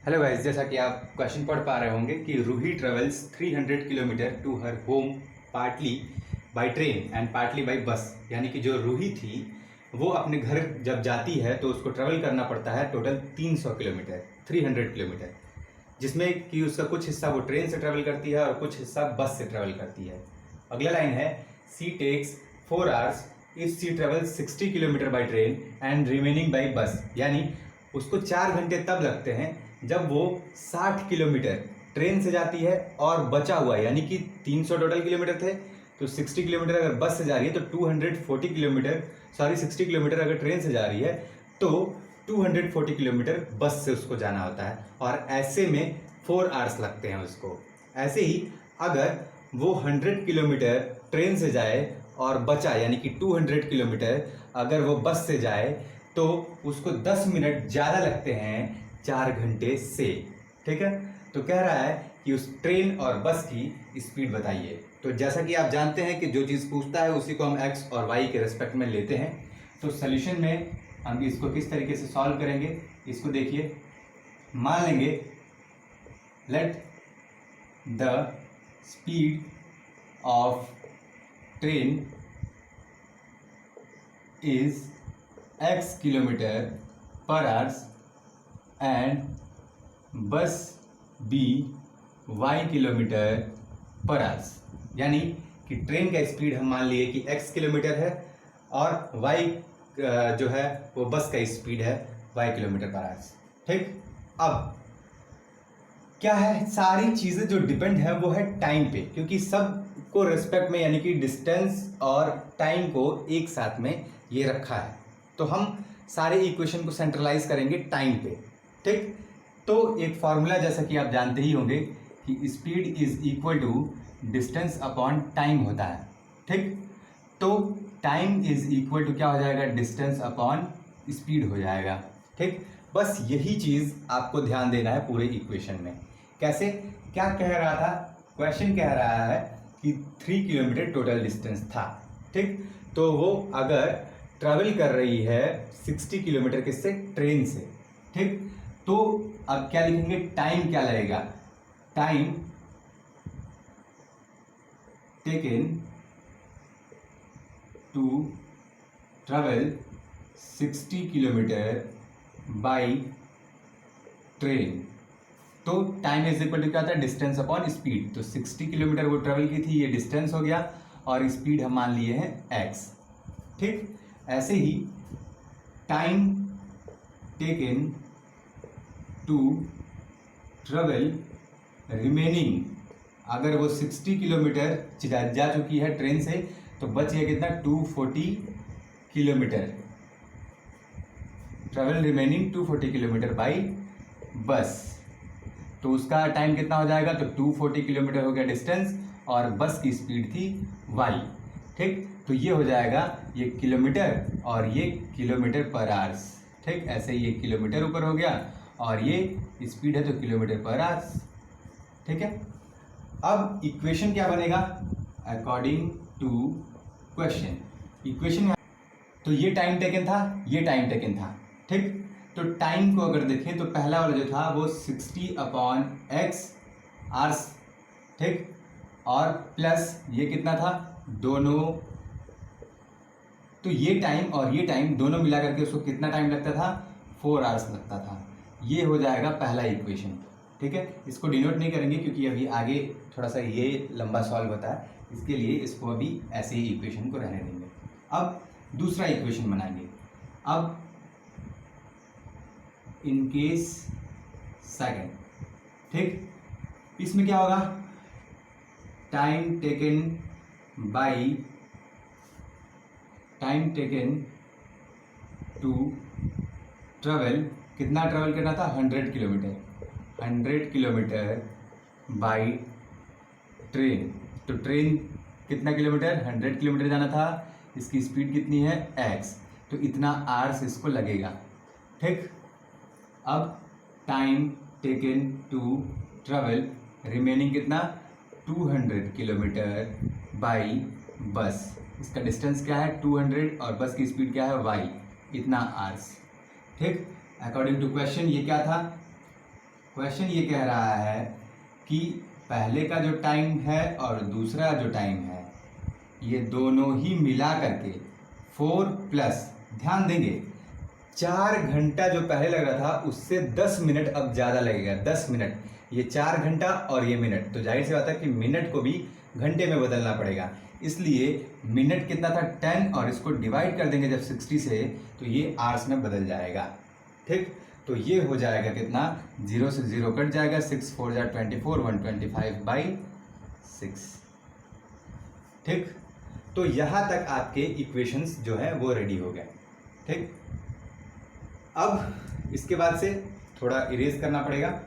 Hello guys, जैसा कि आप क्वेश्चन पढ़ पा रहे होंगे कि Ruhi travels 300 kilometre to her home partly by train and partly by bus. यानी कि जो रूही थी वो अपने घर जब जाती है तो उसको ट्रेवल करना पड़ता है टोटल 300 किलोमीटर 300 किलोमीटर, जिसमें कि उसका कुछ हिस्सा वो ट्रेन से ट्रेवल करती है और कुछ हिस्सा बस से ट्रेवल करती है। अगला लाइन है she takes 4 hours if she travel 60 kilometre by train and remaining by bus. यानी उसको 4 घंटे तब लगते हैं जब वो 60 किलोमीटर ट्रेन से जाती है और बचा हुआ यानी कि 300 टोटल किलोमीटर थे तो 60 किलोमीटर अगर बस से जा रही है तो 240 किलोमीटर 60 किलोमीटर अगर ट्रेन से जा रही है तो 240 किलोमीटर बस से उसको जाना होता है और ऐसे में 4 आवर्स लगते हैं उसको। ऐसे ही अगर वो 100 किलोमीटर ट्रेन से जाए और बचा यानी कि 200 किलोमीटर अगर वो बस से जाए तो उसको 10 मिनट ज़्यादा लगते हैं 4 घंटे से। ठीक है, तो कह रहा है कि उस ट्रेन और बस की स्पीड बताइए। तो जैसा कि आप जानते हैं कि जो चीज़ पूछता है उसी को हम एक्स और वाई के रेस्पेक्ट में लेते हैं। तो सॉल्यूशन में हम इसको किस तरीके से सॉल्व करेंगे इसको देखिए। मान लेंगे let the speed of train is x kilometre per hours and bus be y kilometre per hours. यानी कि ट्रेन का स्पीड हम मान लिए कि x किलोमीटर है और y जो है वो बस का स्पीड है y किलोमीटर पर आवर्स। ठीक, अब क्या है, सारी चीज़ें जो डिपेंड है वो है टाइम पे, क्योंकि सब को रेस्पेक्ट में यानी कि डिस्टेंस और टाइम को एक साथ में ये रखा है। तो हम सारे इक्वेशन को सेंट्रलाइज करेंगे टाइम पे। ठीक, तो एक फॉर्मूला जैसा कि आप जानते ही होंगे कि speed is equal to distance upon time होता है। ठीक, तो टाइम इज इक्वल टू क्या हो जाएगा, डिस्टेंस अपॉन स्पीड हो जाएगा। ठीक, बस यही चीज़ आपको ध्यान देना है पूरे इक्वेशन में। कैसे, क्या कह रहा था, क्वेश्चन कह रहा है कि 3 किलोमीटर टोटल डिस्टेंस था। ठीक, तो वो अगर ट्रैवल कर रही है 60 किलोमीटर किससे, ट्रेन से। ठीक, तो अब क्या लिखेंगे, टाइम क्या लगेगा, time taken to travel 60 kilometre by train. तो टाइम इज इक्वल टू क्या था, डिस्टेंस अपॉन स्पीड। तो 60 किलोमीटर वो ट्रेवल की थी, ये डिस्टेंस हो गया और स्पीड हम मान लिए हैं x। ठीक, ऐसे ही time taken to travel remaining, अगर वो 60 किलोमीटर जा चुकी है ट्रेन से तो बच गया कितना, 240 kilometre. Travel remaining 240 kilometre by bus, तो उसका टाइम कितना हो जाएगा, तो 240 किलोमीटर हो गया डिस्टेंस और बस की स्पीड थी y। ठीक, तो ये हो जाएगा ये किलोमीटर और ये किलोमीटर पर आवर्स। ठीक, ऐसे ये किलोमीटर ऊपर हो गया और ये स्पीड है तो किलोमीटर पर आवर्स। ठीक है, अब इक्वेशन क्या बनेगा, अकॉर्डिंग टू क्वेश्चन। इक्वेशन में तो ये टाइम टेकन था, ये टाइम टेकन था। ठीक, तो टाइम को अगर देखें तो पहला वाला जो था वो 60 अपॉन एक्स आवर्स। ठीक, और प्लस ये कितना था, दोनों, तो ये टाइम और ये टाइम दोनों मिला करके उसको कितना टाइम लगता था, 4 आवर्स लगता था। ये हो जाएगा पहला इक्वेशन। ठीक है, इसको डिनोट नहीं करेंगे क्योंकि अभी आगे थोड़ा सा ये लंबा सॉल्व होता है, इसके लिए इसको अभी ऐसे ही इक्वेशन को रहने देंगे। अब दूसरा इक्वेशन बनाएंगे। अब इन केस सेकेंड, ठीक, इसमें क्या होगा, टाइम टेकन टू ट्रेवल, कितना ट्रेवल करना था, 100 किलोमीटर 100 किलोमीटर बाई ट्रेन। तो ट्रेन कितना किलोमीटर, 100 किलोमीटर जाना था, इसकी स्पीड कितनी है x, तो इतना आवर्स इसको लगेगा। ठीक, अब time taken to travel remaining कितना, 200 किलोमीटर बाई बस। इसका डिस्टेंस क्या है 200 और बस की स्पीड क्या है y, इतना आवर्स। ठीक, अकॉर्डिंग टू क्वेश्चन ये क्या था, क्वेश्चन ये कह रहा है कि पहले का जो टाइम है और दूसरा जो टाइम है ये दोनों ही मिला करके 4 प्लस, ध्यान देंगे 4 घंटा जो पहले लग रहा था उससे 10 मिनट अब ज़्यादा लगेगा। 10 मिनट, ये 4 घंटा और ये मिनट, तो जाहिर सी बात है कि मिनट को भी घंटे में बदलना पड़ेगा। इसलिए मिनट कितना था 10 और इसको डिवाइड कर देंगे जब 60 से तो ये आवर्स में बदल जाएगा। ठीक, तो ये हो जाएगा कितना, 0 से 0 कट जाएगा, 6 4 जा 24, 125/6। ठीक, तो यहाँ तक आपके इक्वेशंस जो है वो रेडी हो गए। ठीक, अब इसके बाद से थोड़ा इरेज करना पड़ेगा।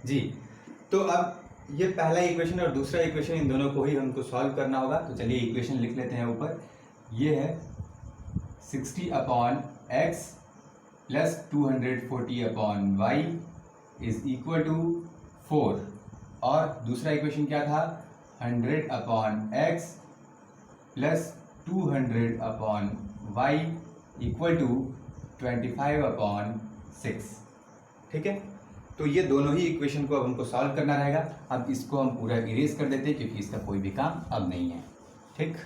जी, तो अब ये पहला इक्वेशन और दूसरा इक्वेशन, इन दोनों को ही हमको सॉल्व करना होगा। तो चलिए इक्वेशन लिख लेते हैं ऊपर। ये है 60/x plus 240/y is equal to 4, और दूसरा इक्वेशन क्या था, 100/x plus 200/y equal to 25/6। ठीक है, तो ये दोनों ही इक्वेशन को अब हमको सॉल्व करना रहेगा। अब इसको हम पूरा इरेज कर देते हैं क्योंकि इसका कोई भी काम अब नहीं है। ठीक,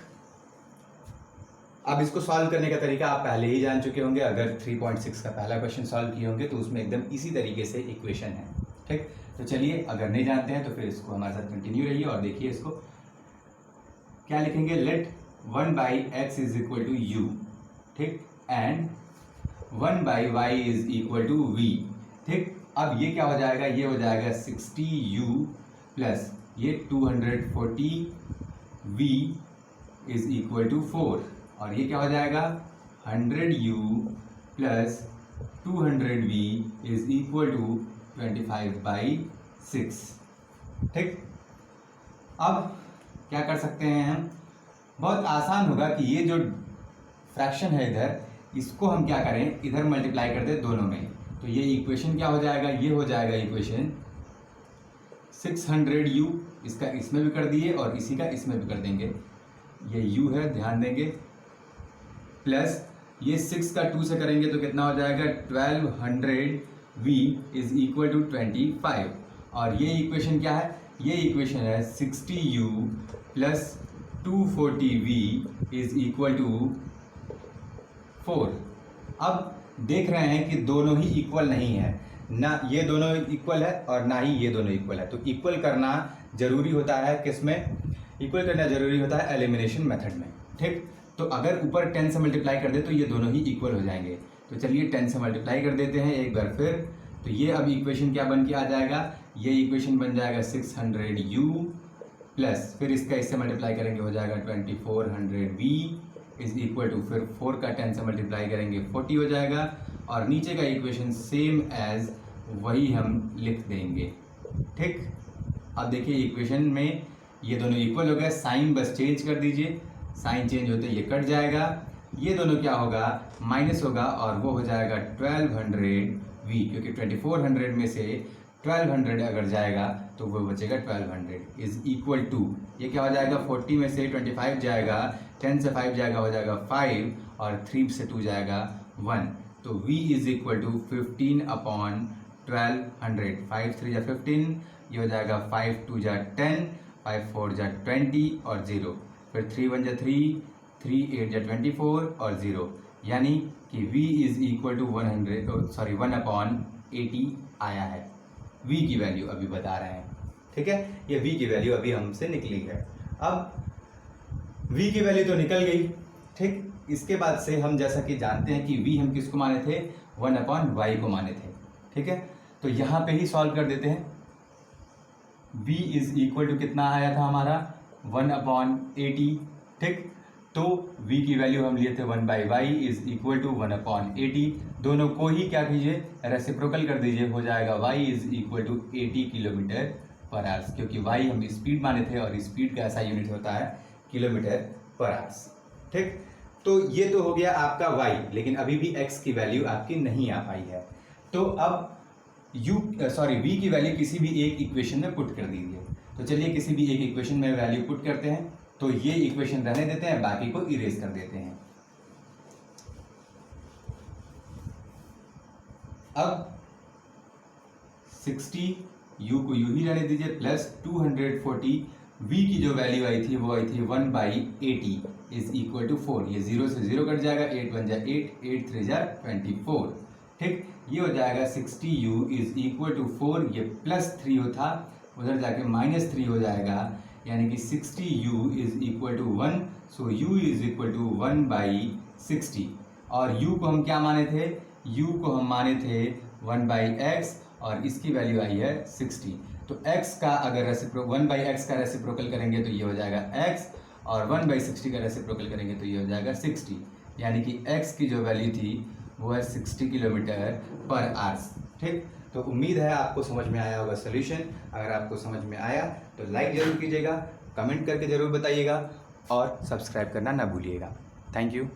अब इसको सॉल्व करने का तरीका आप पहले ही जान चुके होंगे। अगर 3.6 का पहला क्वेश्चन सॉल्व किए होंगे तो उसमें एकदम इसी तरीके से इक्वेशन है। ठीक, तो चलिए अगर नहीं जानते हैं तो फिर इसको हमारे साथ कंटिन्यू रहिए और देखिए इसको क्या लिखेंगे। Let 1/x is equal to u, ठीक, and 1/y is equal to v। ठीक, अब ये क्या हो जाएगा, ये हो जाएगा 60u प्लस ये 240v इज इक्वल टू 4, और ये क्या हो जाएगा 100u plus 200v is equal to 25/6। ठीक, अब क्या कर सकते हैं हम, बहुत आसान होगा कि ये जो फ्रैक्शन है इधर, इसको हम क्या करें, इधर मल्टीप्लाई कर दें दोनों में। तो ये इक्वेशन क्या हो जाएगा, ये हो जाएगा इक्वेशन 600u, इसका इसमें भी कर दिए और इसी का इसमें भी कर देंगे। ये u है, ध्यान देंगे, प्लस ये 6 का 2 से करेंगे तो कितना हो जाएगा 1200v इज इक्वल टू 25, और ये इक्वेशन क्या है, ये इक्वेशन है 60u plus 240v is equal to 4। अब देख रहे हैं कि दोनों ही इक्वल नहीं है, ना ये दोनों इक्वल है और ना ही ये दोनों इक्वल है। तो इक्वल करना जरूरी होता है किसमें, इक्वल करना जरूरी होता है एलिमिनेशन मेथड में। ठीक, तो अगर ऊपर 10 से मल्टीप्लाई कर दे तो ये दोनों ही इक्वल हो जाएंगे। तो चलिए 10 से मल्टीप्लाई कर देते हैं एक बार फिर। तो ये अब इक्वेशन क्या बन के आ जाएगा, ये इक्वेशन बन जाएगा 600u प्लस फिर इसका इससे मल्टीप्लाई करेंगे हो जाएगा 2400v इज इक्वल टू, फिर 4 का 10 से मल्टीप्लाई करेंगे 40 हो जाएगा, और नीचे का इक्वेशन सेम एज वही हम लिख देंगे। ठीक, अब देखिए इक्वेशन में ये दोनों इक्वल हो गए, साइन बस चेंज कर दीजिए, साइन चेंज होते ये कट जाएगा, ये दोनों क्या होगा माइनस होगा, और वो हो जाएगा 1200v, क्योंकि 2400 में से 1200 अगर जाएगा तो वो बचेगा 1200 इज इक्वल टू, ये क्या हो जाएगा 40 में से 25 जाएगा, 10 से 5 जाएगा हो जाएगा 5, और 3 से 2 जाएगा 1, तो v इज इक्वल टू 15/1200, 5 3 जा 15, ये हो जाएगा 5 2 जा 10, 5 4 जा 20 और 0, फिर 3 1 जा 3, 3 8 जा 24 और 0, यानी कि v इज इक्वल टू 1/80 आया है। v की वैल्यू अभी बता रहे हैं। ठीक है, ये v की वैल्यू अभी हमसे निकली है। अब v की वैल्यू तो निकल गई। ठीक, इसके बाद से हम जैसा कि जानते हैं कि v हम किसको माने थे, 1/y को माने थे। ठीक है, तो यहाँ पे ही सॉल्व कर देते हैं। v इज इक्वल टू कितना आया था हमारा 1/80। ठीक, तो v की वैल्यू हम लिए थे 1/y इज इक्वल टू 1/80। दोनों को ही क्या कीजिए, रेसिप्रोकल कर दीजिए, हो जाएगा y is equal to 80 kilometre per hours, क्योंकि y हम स्पीड माने थे और स्पीड का ऐसा यूनिट होता है किलोमीटर पर आवर्स। ठीक, तो ये तो हो गया आपका y, लेकिन अभी भी x की वैल्यू आपकी नहीं आ पाई है। तो अब v की वैल्यू किसी भी एक इक्वेशन में पुट कर दीजिए। तो चलिए किसी भी एक इक्वेशन में वैल्यू पुट करते हैं। तो ये इक्वेशन रहने देते हैं, बाकी को इरेज कर देते हैं। अब 60 u को u ही रहने दीजिए, प्लस 240 v की जो वैल्यू आई थी वो आई थी 1/80 इज इक्वल टू 4। ये 0 से 0 कट जाएगा, 8 1 जा 8, 8 3 जा 24। ठीक, ये हो जाएगा 60u इज इक्वल टू 4। ये प्लस 3 होता, उधर जाके -3 हो जाएगा, यानी कि 60u is equal to 1। So u is equal to 1/60। और u को हम क्या माने थे? u को हम माने थे 1/x, और इसकी वैल्यू आई है 60। तो x का अगर 1/x का रेसिप्रोकल करेंगे तो ये हो जाएगा x, और 1/60 का रेसिप्रोकल करेंगे तो ये हो जाएगा 60। यानी कि x की जो वैल्यू थी वो है 60 किलोमीटर पर आवर्स। ठीक, तो उम्मीद है आपको समझ में आया होगा सोल्यूशन। अगर आपको समझ में आया तो लाइक ज़रूर कीजिएगा, कमेंट करके ज़रूर बताइएगा, और सब्सक्राइब करना ना भूलिएगा। Thank you.